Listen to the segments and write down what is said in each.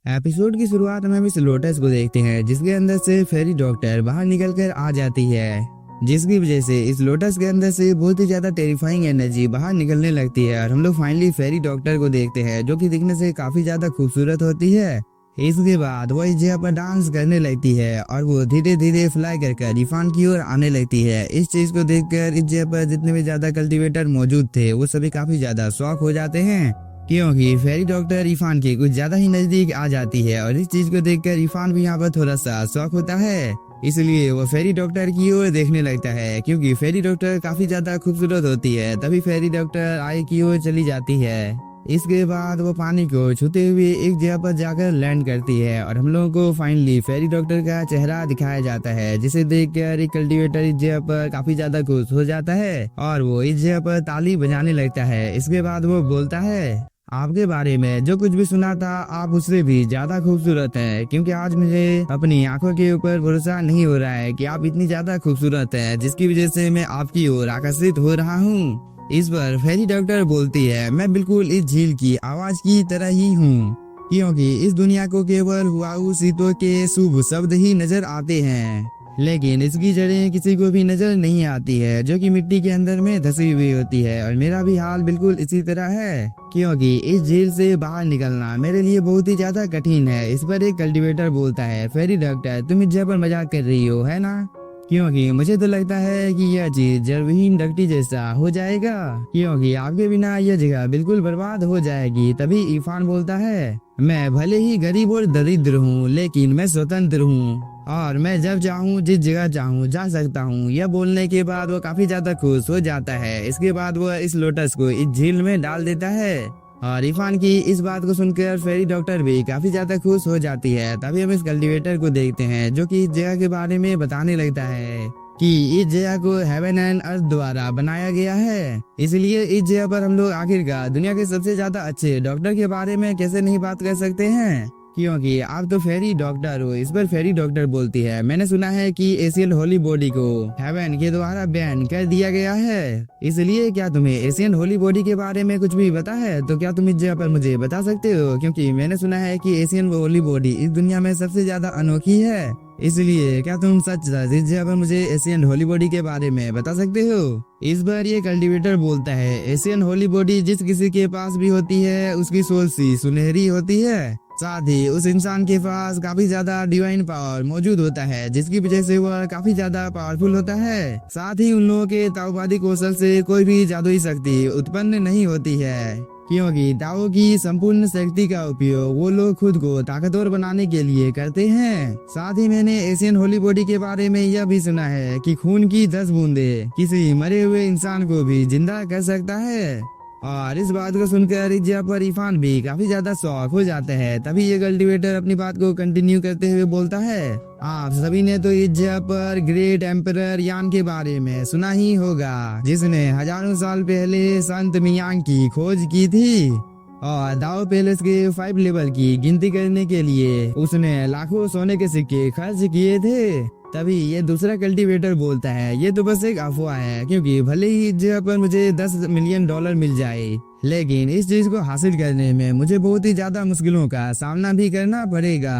Episode की शुरुआत में हम इस लोटस को देखते हैं जिसके अंदर से फेरी डॉक्टर बाहर निकल कर आ जाती है, जिसकी वजह से इस लोटस के अंदर से बहुत ही ज्यादा टेरिफाइंग एनर्जी बाहर निकलने लगती है और हम लोग फाइनली फेरी डॉक्टर को देखते हैं जो कि दिखने से काफी ज्यादा खूबसूरत होती है। इसके बाद वो इस जगह पर डांस करने लगती है और वो धीरे धीरे फ्लाई कर इरफान की ओर आने लगती है। इस चीज को देखकर इस जगह पर जितने भी ज्यादा कल्टीवेटर मौजूद थे वो सभी काफी ज्यादा शॉक हो जाते हैं, क्योंकि फेरी डॉक्टर इरफान के कुछ ज्यादा ही नजदीक आ जाती है और इस चीज को देखकर इरफान भी यहाँ पर थोड़ा सा शॉक होता है। इसलिए वो फेरी डॉक्टर की ओर देखने लगता है क्योंकि फेरी डॉक्टर काफी ज्यादा खूबसूरत होती है। तभी फेरी डॉक्टर आई की ओर चली जाती है। इसके बाद वो पानी को छूते हुए एक जगह पर जाकर लैंड करती है और हम लोगों को फाइनली फेरी डॉक्टर का चेहरा दिखाया जाता है, जिसे देखकर एक कल्टीवेटर इस जगह पर काफी ज्यादा खुश हो जाता है और वो इस जगह पर ताली बजाने लगता है। इसके बाद वो बोलता है, आपके बारे में जो कुछ भी सुना था आप उससे भी ज्यादा खूबसूरत हैं, क्योंकि आज मुझे अपनी आंखों के ऊपर भरोसा नहीं हो रहा है कि आप इतनी ज्यादा खूबसूरत हैं, जिसकी वजह से मैं आपकी ओर आकर्षित हो रहा हूँ। इस पर फेरी डॉक्टर बोलती है, मैं बिल्कुल इस झील की आवाज की तरह ही हूँ, क्योंकि इस दुनिया को केवल हुआऊ सीतों के शुभ शब्द ही नजर आते हैं, लेकिन इसकी जड़ें किसी को भी नजर नहीं आती है जो कि मिट्टी के अंदर में धसी हुई होती है। और मेरा भी हाल बिल्कुल इसी तरह है, क्योंकि इस झील से बाहर निकलना मेरे लिए बहुत ही ज्यादा कठिन है। इस पर एक कल्टीवेटर बोलता है, फेरी डॉक्टर तुम इस जगह पर मजाक कर रही हो है ना, क्योंकि मुझे तो लगता है कि यह चीज जलविहीन डकटी जैसा हो जाएगा, क्योंकि आपके बिना यह जगह बिल्कुल बर्बाद हो जाएगी। तभी इरफान बोलता है, मैं भले ही गरीब और दरिद्र हूँ लेकिन मैं स्वतंत्र हूँ और मैं जब चाहूँ जिस जगह चाहूँ जा सकता हूँ। यह बोलने के बाद वो काफी ज्यादा खुश हो जाता है। इसके बाद वो इस लोटस को इस झील में डाल देता है और इरफान की इस बात को सुनकर फेरी डॉक्टर भी काफी ज्यादा खुश हो जाती है। तभी हम इस कल्टीवेटर को देखते हैं जो कि इस जगह के बारे में बताने लगता है कि इस जगह को हेवन एंड अर्थ द्वारा बनाया गया है, इसलिए इस जगह पर हम लोग आखिरकार दुनिया के सबसे ज्यादा अच्छे डॉक्टर के बारे में कैसे नहीं बात कर सकते हैं, क्योंकि आप तो फेरी डॉक्टर हो। इस पर फेरी डॉक्टर बोलती है, मैंने सुना है कि एशियन होली बॉडी को हेवन के द्वारा बैन कर दिया गया है, इसलिए क्या तुम्हें एशियन होली बॉडी के बारे में कुछ भी पता है तो क्या तुम इस जगह पर मुझे बता सकते हो, क्योंकि मैंने सुना है कि एशियन होली बॉडी इस दुनिया में सबसे ज्यादा अनोखी है, इसलिए क्या तुम सच इस जगह पर मुझे एशियन होली बॉडी के बारे में बता सकते हो। इस बार ये कल्टीवेटर बोलता है, एशियन होली बॉडी जिस किसी के पास भी होती है उसकी सोल सी सुनहरी होती है, साथ ही उस इंसान के पास काफी ज्यादा डिवाइन पावर मौजूद होता है, जिसकी वजह से वह काफी ज्यादा पावरफुल होता है। साथ ही उन लोगों के ताओवादी कौशल से कोई भी जादुई शक्ति उत्पन्न नहीं होती है, क्योंकि ताओ की संपूर्ण शक्ति का उपयोग वो लोग खुद को ताकतवर बनाने के लिए करते हैं। साथ ही मैंने एशियन होली बॉडी के बारे में यह भी सुना है कि खून की 10 बूंदे किसी मरे हुए इंसान को भी जिंदा कर सकता है, और इस बात को सुनकर इस जगह पर इरफान भी काफी ज्यादा शॉक हो जाता है। तभी ये कल्टीवेटर अपनी बात को कंटिन्यू करते हुए बोलता है, आप सभी ने तो इस जगह पर ग्रेट एम्परर यान के बारे में सुना ही होगा, जिसने हजारों साल पहले संत मियांग की खोज की थी और दाओ पैलेस के 5 लेवल की गिनती करने के लिए उसने लाखों सोने के सिक्के खर्च किए थे। तभी ये दूसरा कल्टीवेटर बोलता है, ये तो बस एक अफवाह है, क्योंकि भले ही इस जगह पर मुझे $10 मिलियन मिल जाए, लेकिन इस चीज को हासिल करने में मुझे बहुत ही ज्यादा मुश्किलों का सामना भी करना पड़ेगा।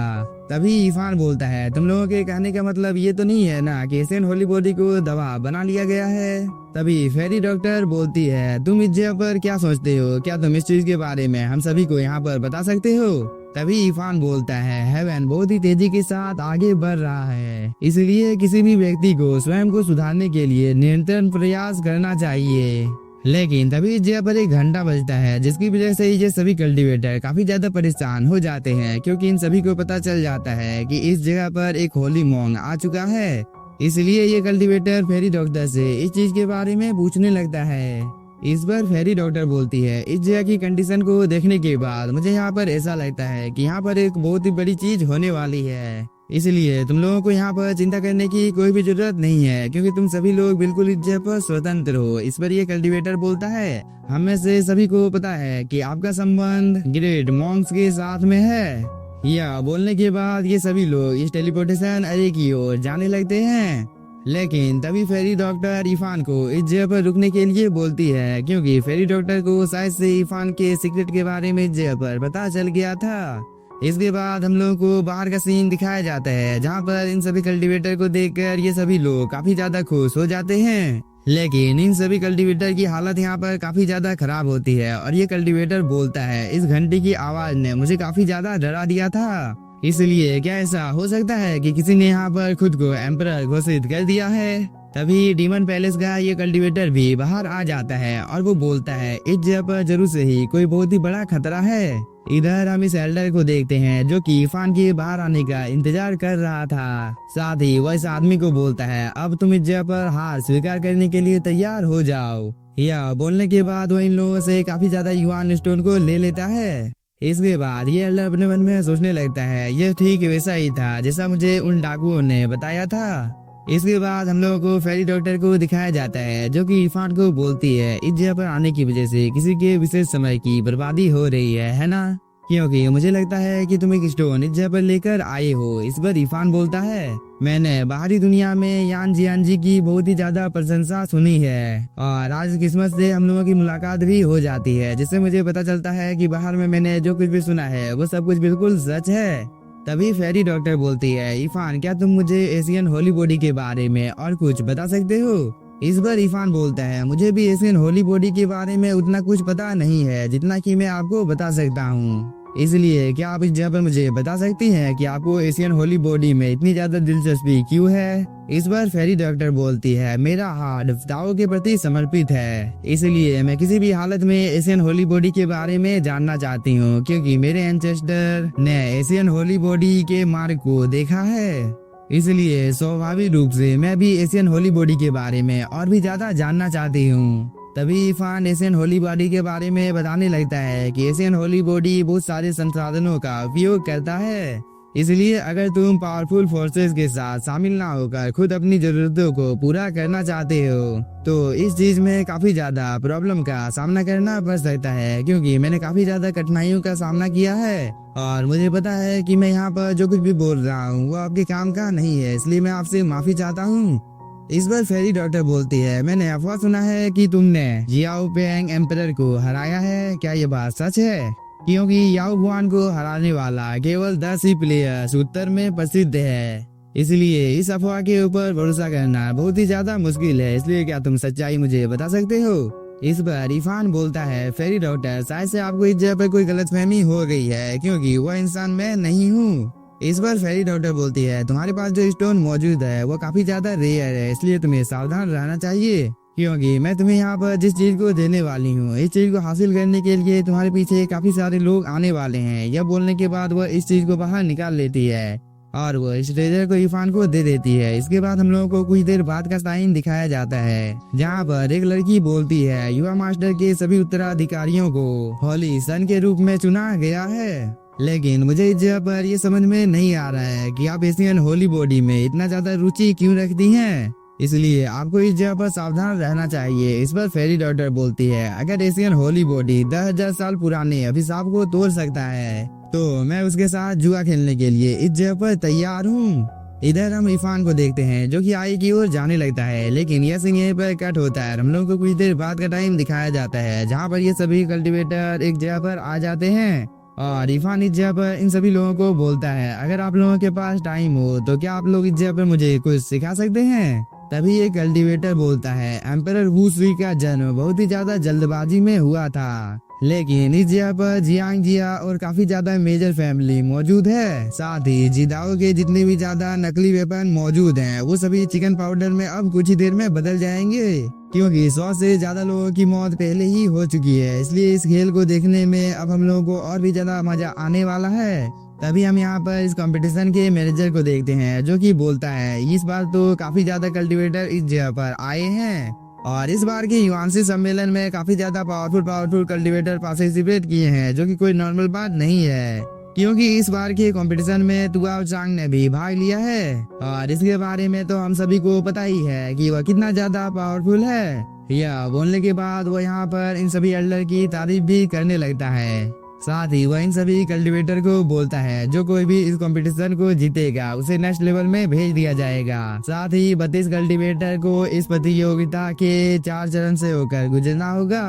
तभी इरफान बोलता है, तुम लोगों के कहने का मतलब ये तो नहीं है ना कि एशियन होली बॉडी को दवा बना लिया गया है। तभी फेरी डॉक्टर बोलती है, तुम इस जगह पर क्या सोचते हो, क्या तुम इस चीज के बारे में हम सभी को यहाँ पर बता सकते हो। तभी इरफान बोलता है, हेवन बहुत ही तेजी के साथ आगे बढ़ रहा है, इसलिए किसी भी व्यक्ति को स्वयं को सुधारने के लिए निरंतर प्रयास करना चाहिए। लेकिन तभी इस जगह पर एक घंटा बजता है, जिसकी वजह से ये सभी कल्टीवेटर काफी ज्यादा परेशान हो जाते हैं, क्योंकि इन सभी को पता चल जाता है कि इस जगह पर एक होली मॉन्ग आ चुका है। इसलिए ये कल्टीवेटर फेरी डॉक्टर से इस चीज के बारे में पूछने लगता है। इस बार फेरी डॉक्टर बोलती है, इस जगह की कंडीशन को देखने के बाद मुझे यहाँ पर ऐसा लगता है कि यहाँ पर एक बहुत ही बड़ी चीज होने वाली है, इसलिए तुम लोगों को यहाँ पर चिंता करने की कोई भी जरूरत नहीं है, क्योंकि तुम सभी लोग बिल्कुल इस जगह पर स्वतंत्र हो। इस पर ये कल्टीवेटर बोलता है, हम में से सभी को पता है कि आपका संबंध ग्रेट मॉन्क्स के साथ में है। यह बोलने के बाद ये सभी लोग इस टेलीपोर्टेशन अरे की ओर जाने लगते हैं, लेकिन तभी फेरी डॉक्टर इरफान को इस जगह पर रुकने के लिए बोलती है, क्योंकि फेरी डॉक्टर को शायद से इरफान के सीक्रेट के बारे में इस जगह पर पता चल गया था। इसके बाद हम लोगों को बाहर का सीन दिखाया जाता है, जहाँ पर इन सभी कल्टीवेटर को देखकर ये सभी लोग काफी ज्यादा खुश हो जाते हैं। लेकिन इन सभी कल्टीवेटर की हालत यहाँ पर काफी ज्यादा खराब होती है और ये कल्टीवेटर बोलता है, इस घंटी की आवाज ने मुझे काफी ज्यादा डरा दिया था। इसलिए क्या ऐसा हो सकता है कि किसी ने यहाँ पर खुद को एम्परर घोषित कर दिया है? तभी डीमन पैलेस का ये कल्टीवेटर भी बाहर आ जाता है और वो बोलता है, इस जगह पर जरूर से ही कोई बहुत ही बड़ा खतरा है। इधर हम इस एल्डर को देखते हैं जो कि इरफान के बाहर आने का इंतजार कर रहा था। साथ ही वह इस आदमी को बोलता है, अब तुम इस जगह पर हार स्वीकार करने के लिए तैयार हो जाओ। यह बोलने के बाद वह इन लोगों से काफी ज्यादा युवान स्टोन को ले लेता है। इसके बाद ये एल्डर अपने मन में सोचने लगता है, यह ठीक वैसा ही था जैसा मुझे उन डाकुओं ने बताया था। इसके बाद हम लोगों को फेरी डॉक्टर को दिखाया जाता है जो कि इरफान को बोलती है, इस जगह पर आने की वजह से किसी के विशेष समय की बर्बादी हो रही है ना? क्योंकि मुझे लगता है कि तुम एक स्टोन इस जगह पर लेकर आए हो। इस पर इरफान बोलता है, मैंने बाहरी दुनिया में यान जियान जी की बहुत ही ज्यादा प्रशंसा सुनी है और आज किस्मत से हम लोगों की मुलाकात भी हो जाती है, जिससे मुझे पता चलता है कि बाहर में मैंने जो कुछ भी सुना है वो सब कुछ बिल्कुल सच है। तभी फेरी डॉक्टर बोलती है, इरफान क्या तुम मुझे एशियन होली बॉडी के बारे में और कुछ बता सकते हो? इस बार इरफान बोलता है, मुझे भी एशियन होली बॉडी के बारे में उतना कुछ पता नहीं है जितना कि मैं आपको बता सकता हूँ। इसलिए क्या आप इस जगह पर मुझे बता सकती हैं कि आपको एशियन होली बॉडी में इतनी ज्यादा दिलचस्पी क्यों है? इस बार फेरी डॉक्टर बोलती है, मेरा हार्ट दाओ के प्रति समर्पित है, इसलिए मैं किसी भी हालत में एशियन होली बॉडी के बारे में जानना चाहती हूँ, क्योंकि मेरे एंसेस्टर ने एशियन होली बॉडी के मार्ग को देखा है। इसलिए स्वाभाविक रूप से मैं भी एशियन होली बॉडी के बारे में और भी ज्यादा जानना चाहती हूँ। तभी इरफान एशियन होली बॉडी के बारे में बताने लगता है कि एशियन होली बॉडी बहुत सारे संसाधनों का उपयोग करता है, इसलिए अगर तुम पावरफुल फोर्सेस के साथ शामिल ना होकर खुद अपनी जरूरतों को पूरा करना चाहते हो तो इस चीज में काफी ज्यादा प्रॉब्लम का सामना करना पड़ सकता है, क्योंकि मैंने काफी ज्यादा कठिनाइयों का सामना किया है और मुझे पता है कि मैं यहाँ पर जो कुछ भी बोल रहा हूँ वो आपके काम का नहीं है, इसलिए मैं आपसे माफी चाहता हूँ। इस बार फेरी डॉक्टर बोलती है, मैंने अफवाह सुना है कि तुमने जियाओ पेंग एम्परर को हराया है, क्या ये बात सच है? क्योंकि याओ गुआन को हराने वाला केवल 10 ही प्लेयर्स उत्तर में प्रसिद्ध है, इसलिए इस अफवाह के ऊपर भरोसा करना बहुत ही ज्यादा मुश्किल है, इसलिए क्या तुम सच्चाई मुझे बता सकते हो? इस बार इरफान बोलता है, फेरी डॉक्टर शायद से आपको इस जगह पर कोई गलतफहमी हो गई है, क्योंकि वह इंसान मैं नहीं हूँ। इस बार फेरी डॉक्टर बोलती है, तुम्हारे पास जो स्टोन मौजूद है वो काफी ज्यादा रेयर है, इसलिए तुम्हें सावधान रहना चाहिए, क्योंकि मैं तुम्हें यहाँ पर जिस चीज को देने वाली हूँ इस चीज को हासिल करने के लिए तुम्हारे पीछे काफी सारे लोग आने वाले हैं। यह बोलने के बाद वह इस चीज को बाहर निकाल लेती है और वो इस ट्रेजर को इरफान को दे देती है। इसके बाद हम लोगों को कुछ देर बाद का साइन दिखाया जाता है, जहाँ पर एक लड़की बोलती है, युवा मास्टर के सभी उत्तराधिकारियों को होली सन के रूप में चुना गया है, लेकिन मुझे इस जगह पर ये समझ में नहीं आ रहा है कि आप एशियन होली बॉडी में इतना ज्यादा रुचि क्यों रखती हैं, इसलिए आपको इस जगह पर सावधान रहना चाहिए। इस पर फेरी डॉक्टर बोलती है, अगर एशियन होली बॉडी 10,000 साल पुराने अभिशाप को तोड़ सकता है तो मैं उसके साथ जुआ खेलने के लिए इस जगह पर तैयार हूँ। इधर हम इरफान को देखते हैं जो कि आई की ओर जाने लगता है, लेकिन यह सीन यहीं पर कट होता है। हम लोगों को कुछ देर बाद का टाइम दिखाया जाता है, जहाँ पर ये सभी कल्टीवेटर एक जगह पर आ जाते हैं और इरफान इस जगह पर इन सभी लोगों को बोलता है, अगर आप लोगों के पास टाइम हो तो क्या आप लोग इस जगह पर मुझे कुछ सिखा सकते हैं? तभी एक कल्टीवेटर बोलता है, एम्परर वू सुई का जन्म बहुत ही ज्यादा जल्दबाजी में हुआ था, लेकिन इस जगह पर जियांग जिया और काफी ज्यादा मेजर फैमिली मौजूद है, साथ ही जिदाओ के जितने भी ज्यादा नकली वेपन मौजूद हैं वो सभी चिकन पाउडर में अब कुछ ही देर में बदल जाएंगे, क्योंकि 100 से ज्यादा लोगों की मौत पहले ही हो चुकी है। इसलिए इस खेल को देखने में अब हम लोगों को और भी ज्यादा मजा आने वाला है। तभी हम यहाँ पर इस कंपटीशन के मैनेजर को देखते हैं जो कि बोलता है, इस बार तो काफी ज्यादा कल्टीवेटर इस जगह पर आए हैं और इस बार के युवांशी सम्मेलन में काफी ज्यादा पावरफुल कल्टीवेटर पार्टिसिपेट किए हैं, जो कि कोई नॉर्मल बात नहीं है, क्योंकि इस बार के कंपटीशन में तुआओ चांग ने भी भाग लिया है और इसके बारे में तो हम सभी को पता ही है कि वह कितना ज्यादा पावरफुल है। यह बोलने के बाद वह यहाँ पर इन सभी एल्डर की तारीफ भी करने लगता है, साथ ही वह इन सभी कल्टीवेटर को बोलता है जो कोई भी इस कंपटीशन को जीतेगा उसे नेक्स्ट लेवल में भेज दिया जाएगा। साथ ही 32 कल्टीवेटर को इस प्रतियोगिता के 4 चरण से होकर गुजरना होगा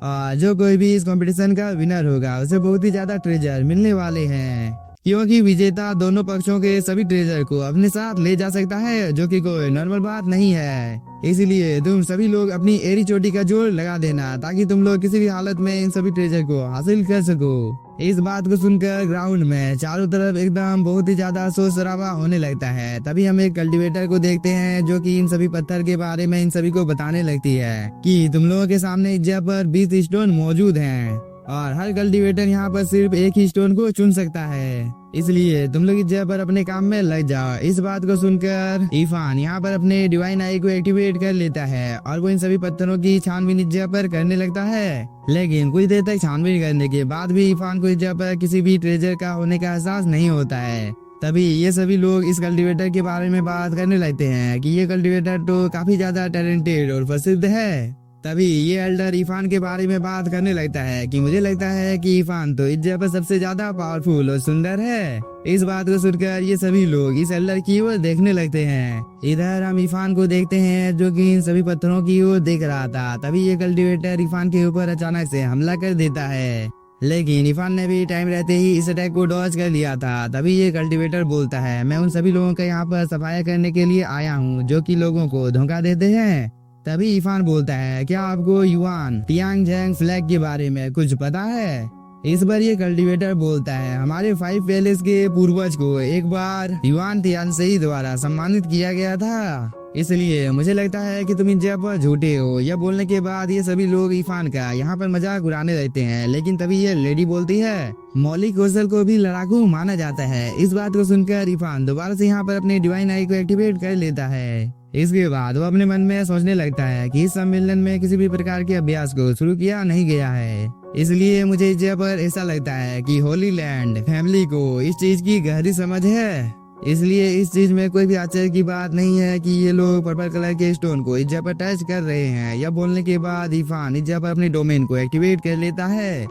और जो कोई भी इस कंपटीशन का विनर होगा उसे बहुत ही ज्यादा ट्रेजर मिलने वाले हैं। क्योंकि विजेता दोनों पक्षों के सभी ट्रेजर को अपने साथ ले जा सकता है, जो कि कोई नॉर्मल बात नहीं है। इसलिए तुम सभी लोग अपनी एड़ी चोटी का जोर लगा देना, ताकि तुम लोग किसी भी हालत में इन सभी ट्रेजर को हासिल कर सको। इस बात को सुनकर ग्राउंड में चारों तरफ एकदम बहुत ही ज्यादा शोर शराबा होने लगता है। तभी हम एक कल्टीवेटर को देखते हैं, जो कि इन सभी पत्थर के बारे में इन सभी को बताने लगती है कि तुम लोगों के सामने इस जगह पर 20 स्टोन मौजूद हैं और हर कल्टीवेटर यहाँ पर सिर्फ एक ही स्टोन को चुन सकता है। इसलिए तुम लोग इस जगह पर अपने काम में लग जाओ। इस बात को सुनकर इरफान यहाँ पर अपने डिवाइन आई को एक्टिवेट कर लेता है और वो इन सभी पत्थरों की छानबीन इस जगह पर करने लगता है। लेकिन कुछ देर तक छानबीन करने के बाद भी इरफान को इस जगह पर किसी भी ट्रेजर का होने का एहसास नहीं होता है। तभी ये सभी लोग इस कल्टीवेटर के बारे में बात करने लगते हैं कि ये कल्टीवेटर तो काफी ज्यादा टैलेंटेड और प्रसिद्ध है। तभी ये एल्डर इरफान के बारे में बात करने लगता है कि मुझे लगता है कि इरफान तो इस जगह पर सबसे ज्यादा पावरफुल और सुंदर है। इस बात को सुनकर ये सभी लोग इस एल्डर की ओर देखने लगते हैं। इधर हम इरफान को देखते हैं, जो कि इन सभी पत्थरों की ओर देख रहा था। तभी ये कल्टीवेटर इरफान के ऊपर अचानक से हमला कर देता है, लेकिन इरफान ने भी टाइम रहते ही इस अटैक को डॉज कर लिया था। तभी ये कल्टीवेटर बोलता है, मैं उन सभी लोगों का यहाँ पर सफाया करने के लिए आया हूँ, जो कि लोगों को धोखा देते हैं। तभी इरफान बोलता है, क्या आपको युआन टियांगजेंग फ्लैग के बारे में कुछ पता है? इस बार ये कल्टीवेटर बोलता है, हमारे 5 पैलेस के पूर्वज को एक बार युआन तियानसेई द्वारा सम्मानित किया गया था, इसलिए मुझे लगता है कि तुम इन जगह पर झूठे हो। यह बोलने के बाद ये सभी लोग इरफान का यहाँ पर मजाक उड़ाने लगते हैं। लेकिन तभी ये लेडी बोलती है, मौलिक कौशल को भी लड़ाकू माना जाता है। इस बात को सुनकर इरफान दोबारा से यहाँ पर अपने डिवाइन आई को एक्टिवेट कर लेता है। इसके बाद वो अपने मन में सोचने लगता है कि इस सम्मेलन में किसी भी प्रकार के अभ्यास को शुरू किया नहीं गया है, इसलिए मुझे इस जगह पर ऐसा लगता है कि होली लैंड फैमिली को इस चीज की गहरी समझ है। इसलिए इस चीज में कोई भी आश्चर्य की बात नहीं है कि ये लोग पर्पल कलर के स्टोन को इस जगह पर टच कर रहे हैं। यह बोलने के बाद इरफान इस जगह पर अपने डोमेन को एक्टिवेट कर लेता है।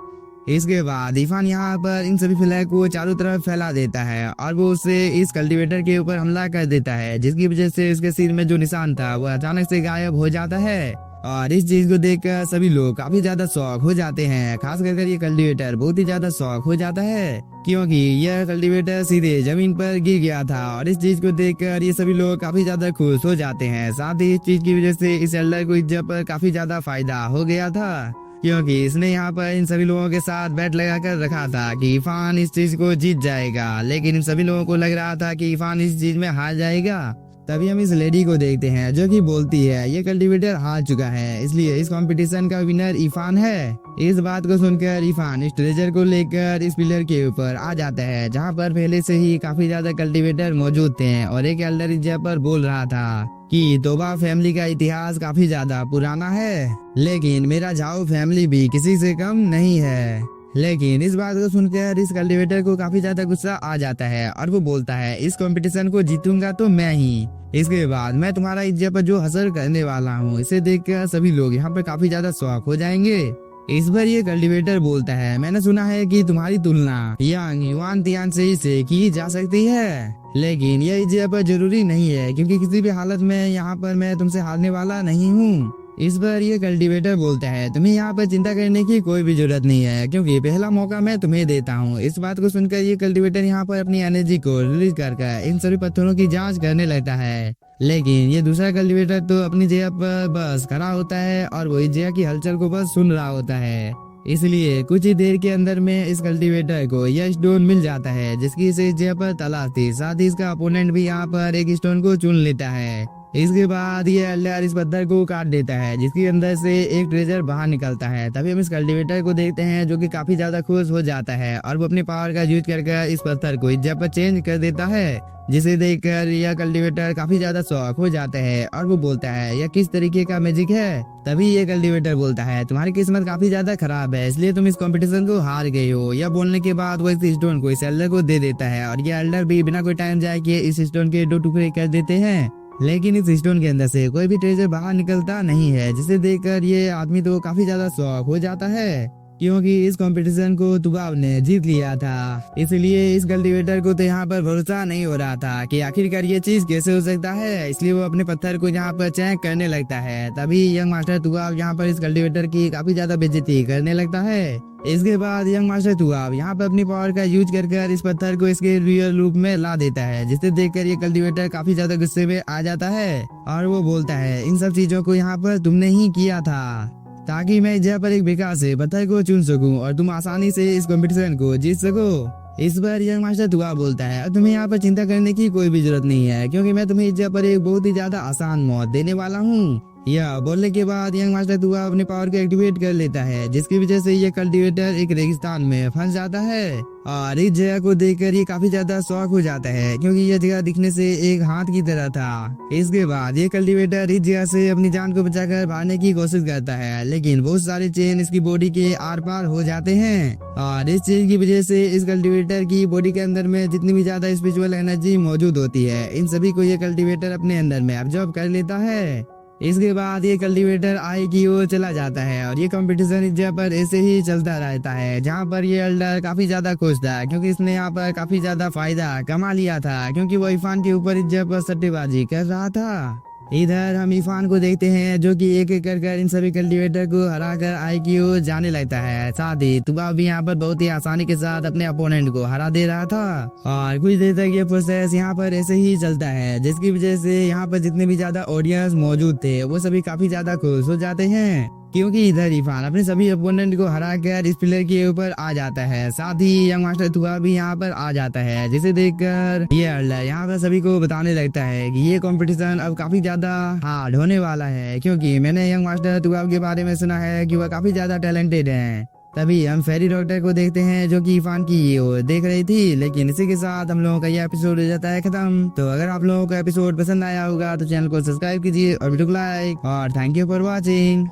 इसके बाद इरफान यहाँ पर इन सभी फ्लैग को चारों तरफ फैला देता है और वो उससे इस कल्टीवेटर के ऊपर हमला कर देता है, जिसकी वजह से इसके सिर में जो निशान था वो अचानक से गायब हो जाता है। और इस चीज को देखकर सभी लोग काफी ज्यादा शॉक हो जाते हैं। खास कर ये कल्टीवेटर बहुत ही ज्यादा शॉक हो जाता है, क्योंकि यह कल्टीवेटर सीधे जमीन पर गिर गया था। और इस चीज को देखकर ये सभी लोग काफी ज्यादा खुश हो जाते हैं। साथ ही इस चीज की वजह से इस एल्डर को इस जगह पर काफी ज्यादा फायदा हो गया था, क्योंकि इसने यहाँ पर इन सभी लोगों के साथ बैट लगा कर रखा था कि इरफान इस चीज को जीत जाएगा। लेकिन इन सभी लोगों को लग रहा था कि इरफान इस चीज में हार जाएगा। तभी हम इस लेडी को देखते हैं, जो कि बोलती है, ये कल्टीवेटर हार चुका है, इसलिए इस कंपटीशन का विनर इरफान है। इस बात को सुनकर इरफान इस ट्रेजर को लेकर इस पिलर के ऊपर आ जाता है, जहाँ पर पहले से ही काफी ज्यादा कल्टीवेटर मौजूद थे। और एक एल्डर इस जगह पर बोल रहा था कि तोबा फैमिली का इतिहास काफी ज्यादा पुराना है, लेकिन मेरा झाओ फैमिली भी किसी से कम नहीं है। लेकिन इस बात को सुनकर इस कल्टीवेटर को काफी ज्यादा गुस्सा आ जाता है और वो बोलता है, इस कंपटीशन को जीतूंगा तो मैं ही। इसके बाद मैं तुम्हारा इस जगह पर जो हसर करने वाला हूँ, इसे देखकर सभी लोग यहाँ पर काफी ज्यादा शौक हो जाएंगे। इस बार ये कल्टीवेटर बोलता है, मैंने सुना है कि तुम्हारी तुलना यांग युआन तियानसेई से की जा सकती है, लेकिन यह इस जगह पर जरूरी नहीं है, क्योंकि किसी भी हालत में यहाँ पर मैं तुमसे हारने वाला नहीं हूँ। इस बार ये कल्टीवेटर बोलता है, तुम्हें यहाँ पर चिंता करने की कोई भी जरूरत नहीं है, क्योंकि पहला मौका मैं तुम्हें देता हूँ। इस बात को सुनकर ये कल्टीवेटर यहाँ पर अपनी एनर्जी को रिलीज कर इन सभी पत्थरों की जांच करने लगता है। लेकिन ये दूसरा कल्टीवेटर तो अपनी जगह पर बस खड़ा होता है और वो इस जगह की हलचल को बस सुन रहा होता है। इसलिए कुछ ही देर के अंदर में इस कल्टीवेटर को यह स्टोन मिल जाता है, जिसकी इसे इस जगह पर तलाश थी। साथ ही इसका अपोनेंट भी यहाँ पर एक स्टोन को चुन लेता है। इसके बाद ये एल्डर इस पत्थर को काट देता है, जिसके अंदर से एक ट्रेजर बाहर निकलता है। तभी हम इस कल्टीवेटर को देखते हैं, जो कि काफी ज्यादा खुश हो जाता है और वो अपनी पावर का यूज करके इस पत्थर को इस जगह पर चेंज कर देता है, जिसे देखकर यह कल्टीवेटर काफी ज्यादा शौक हो जाता है और वो बोलता है, यह किस तरीके का मैजिक है। तभी ये कल्टीवेटर बोलता है, तुम्हारी किस्मत काफी ज्यादा खराब है, इसलिए तुम इस कंपटीशन को हार गए हो। यह बोलने के बाद वो इस स्टोन को इस एल्डर को दे देता है और ये एल्डर भी बिना कोई टाइम जाए कि इस स्टोन के 2 टुकड़े कर देते हैं। लेकिन इस स्टोन के अंदर से कोई भी ट्रेजर बाहर निकलता नहीं है, जिसे देखकर ये आदमी तो काफी ज्यादा शौक हो जाता है, क्योंकि इस कंपटीशन को तुबाब ने जीत लिया था। इसलिए इस कल्टीवेटर को तो यहाँ पर भरोसा नहीं हो रहा था कि आखिरकार ये चीज कैसे हो सकता है। इसलिए वो अपने पत्थर को यहाँ पर चेक करने लगता है। तभी यंग मास्टर तुबाब यहाँ पर इस कल्टीवेटर की काफी ज्यादा बेइज्जती करने लगता है। इसके बाद यंग मास्टर तुबाब यहाँ पर अपनी पावर का यूज कर इस पत्थर को इसके रियल रूप में ला देता है, जिसे देखकर ये कल्टीवेटर काफी ज्यादा गुस्से में आ जाता है और वो बोलता है इन सब चीजों को यहाँ पर तुमने ही किया था ताकि मैं इस जगह पर एक बेकार से पत्थर को चुन सकूं और तुम आसानी से इस कंपटीशन को जीत सको। इस बार यंग मास्टर तुबाब बोलता है अब तुम्हें यहाँ पर चिंता करने की कोई भी जरूरत नहीं है, क्योंकि मैं तुम्हें इस जगह पर एक बहुत ही ज्यादा आसान मौत देने वाला हूँ। यह बोलने के बाद यंग मास्टर तुबाब अपनी पावर को एक्टिवेट कर लेता है, जिसकी वजह से ये कल्टीवेटर एक रेगिस्तान में फंस जाता है और इस जगह को देखकर ये काफी ज्यादा शॉक हो जाता है, क्योंकि यह जगह दिखने से एक हाथ की तरह था। इसके बाद ये कल्टीवेटर इस जगह से अपनी जान को बचाकर भागने की कोशिश करता है, लेकिन बहुत सारे चेन इसकी बॉडी के आर पार हो जाते हैं और इस चीज की वजह से इस कल्टीवेटर की बॉडी के अंदर में जितनी भी ज्यादा स्पिरिचुअल एनर्जी मौजूद होती है, इन सभी को ये कल्टीवेटर अपने अंदर में ऑब्जर्व कर लेता है। इसके बाद ये कल्टीवेटर आई की ओर चला जाता है और ये कंपटीशन इस जगह पर ऐसे ही चलता रहता है, जहाँ पर ये एल्डर काफी ज्यादा खुश था, क्योंकि इसने यहाँ पर काफी ज्यादा फायदा कमा लिया था, क्योंकि वो इरफान के ऊपर इस जगह पर सट्टेबाजी कर रहा था। इधर हम इरफान को देखते हैं जो कि एक एक कर इन सभी कल्टीवेटर को हराकर आई की ओर जाने लगता है। साथ ही तुबाब भी यहाँ पर बहुत ही आसानी के साथ अपने अपोनेंट को हरा दे रहा था और कुछ देर तक ये प्रोसेस यहाँ पर ऐसे ही चलता है, जिसकी वजह से यहाँ पर जितने भी ज्यादा ऑडियंस मौजूद थे वो सभी काफी ज्यादा खुश हो जाते हैं, क्योंकि इधर इरफान अपने सभी अपोनेंट को हरा कर इस प्लेयर के ऊपर आ जाता है। साथ ही यंग मास्टर तुबाब भी यहाँ पर आ जाता है, जिसे देखकर ये अल्लाह यहाँ पर सभी को बताने लगता है कि ये कंपटीशन अब काफी ज्यादा हार्ड होने वाला है, क्योंकि मैंने यंग मास्टर तुबाब के बारे में सुना है कि वह काफी ज्यादा टैलेंटेड है। तभी हम फेरी डॉक्टर को देखते हैं जो कि इरफान की ओर देख रही थी। लेकिन इसी के साथ हम लोगों का ये एपिसोड हो जाता है खत्म। तो अगर आप लोगों को एपिसोड पसंद आया होगा तो चैनल को सब्सक्राइब कीजिए और वीडियो को लाइक, और थैंक यू फॉर वॉचिंग।